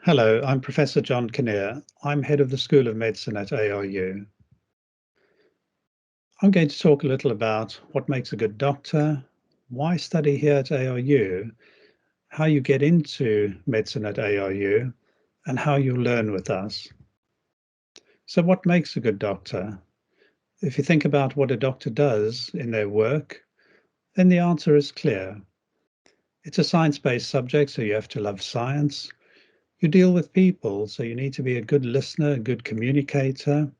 Hello, I'm Professor John Kinnear. I'm head of the School of Medicine at ARU. I'm going to talk a little about what makes a good doctor, why study here at ARU, how you get into medicine at ARU, and how you learn with us. So what makes a good doctor? If you think about what a doctor does in their work, then the answer is clear. It's a science-based subject, so you have to love science. You deal with people, so you need to be a good listener, a good communicator.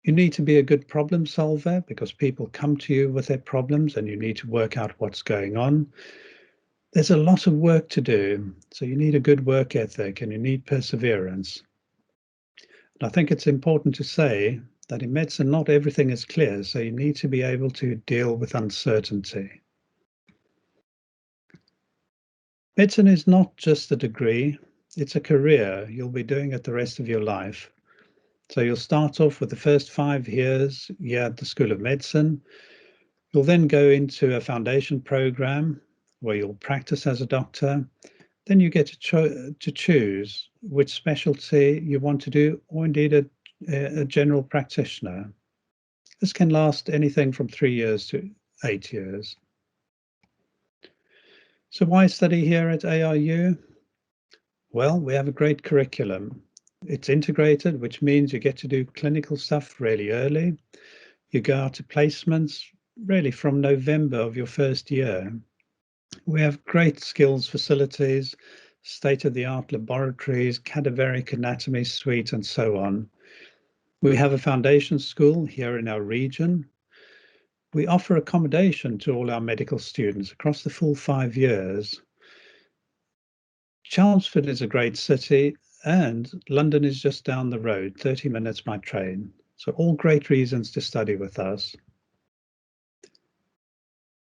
You need to be a good problem solver because people come to you with their problems and you need to work out what's going on. There's a lot of work to do, so you need a good work ethic and you need perseverance. And I think it's important to say that in medicine, not everything is clear, so you need to be able to deal with uncertainty. Medicine is not just a degree, it's a career. You'll be doing it the rest of your life. So you'll start off with the first 5 years here at the School of Medicine. You'll then go into a foundation program where you'll practice as a doctor. Then you get to choose which specialty you want to do, or indeed a general practitioner. This can last anything from 3 years to 8 years. So why study here at ARU? Well, we have a great curriculum. It's integrated, which means you get to do clinical stuff really early. You go out to placements really from November of your first year. We have great skills facilities, state-of-the-art laboratories, cadaveric anatomy suite, and so on. We have a foundation school here in our region. We offer accommodation to all our medical students across the full 5 years. Chelmsford is a great city, and London is just down the road, 30 minutes by train. So all great reasons to study with us.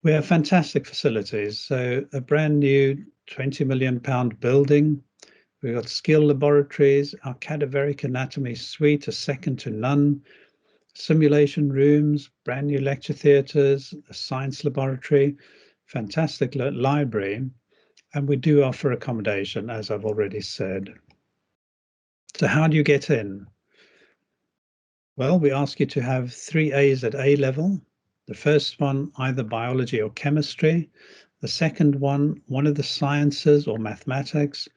We have fantastic facilities. So a brand new £20 million building. We've got skill laboratories, our cadaveric anatomy suite is second to none, simulation rooms, brand new lecture theatres, a science laboratory, fantastic library, and we do offer accommodation, as I've already said. So how do you get in? Well, we ask you to have 3 A's at A level. The first one, either biology or chemistry. The second one of the sciences or mathematics.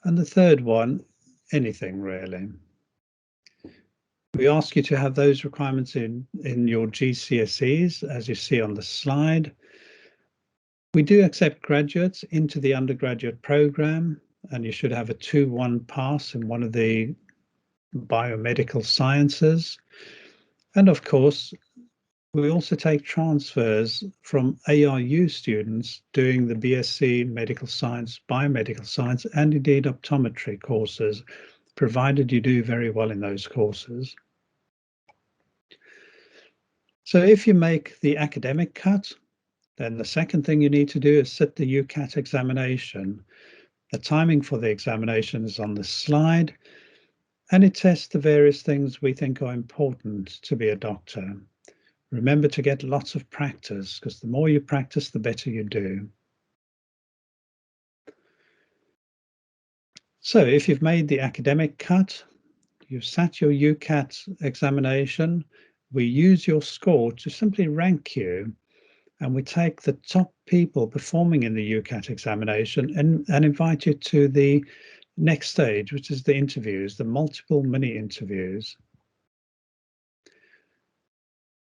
And the third one, anything really. We ask you to have those requirements in your GCSEs, as you see on the slide. We do accept graduates into the undergraduate program, and you should have a 2-1 pass in one of the biomedical sciences. And of course, we also take transfers from ARU students doing the BSc Medical Science, Biomedical Science, and indeed optometry courses, provided you do very well in those courses. So if you make the academic cut, then the second thing you need to do is sit the UCAT examination. The timing for the examination is on the slide, and it tests the various things we think are important to be a doctor. Remember to get lots of practice, because the more you practice, the better you do. So if you've made the academic cut, you've sat your UCAT examination, we use your score to simply rank you, and we take the top people performing in the UCAT examination and invite you to the next stage, which is the interviews, the multiple mini interviews.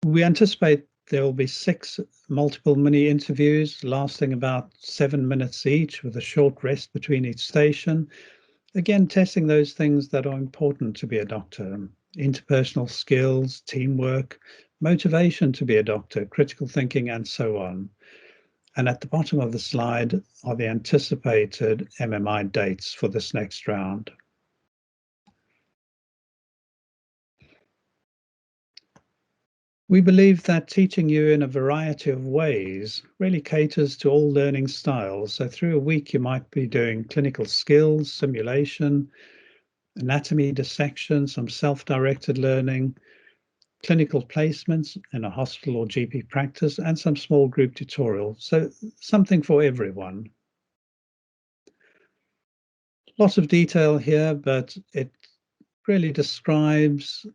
We anticipate there will be 6 multiple mini interviews lasting about 7 minutes each, with a short rest between each station. Again, testing those things that are important to be a doctor: interpersonal skills, teamwork, motivation to be a doctor, critical thinking, and so on. And at the bottom of the slide are the anticipated MMI dates for this next round. We believe that teaching you in a variety of ways really caters to all learning styles. So through a week, you might be doing clinical skills, simulation, anatomy dissection, some self-directed learning, clinical placements in a hospital or GP practice, and some small group tutorials. So something for everyone. Lots of detail here, but it really describes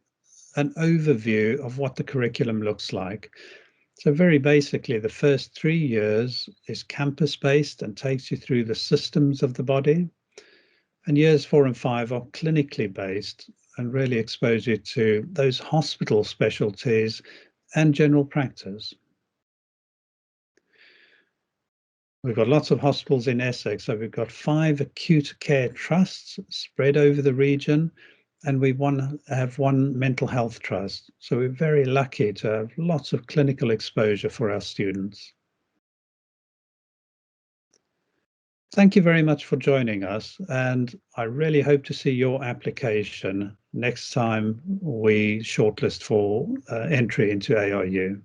an overview of what the curriculum looks like. So very basically, the first 3 years is campus-based and takes you through the systems of the body. And years 4 and 5 are clinically based and really expose you to those hospital specialties and general practice. We've got lots of hospitals in Essex, so we've got 5 acute care trusts spread over the region, and we have one mental health trust. So we're very lucky to have lots of clinical exposure for our students. Thank you very much for joining us, and I really hope to see your application next time we shortlist for entry into ARU.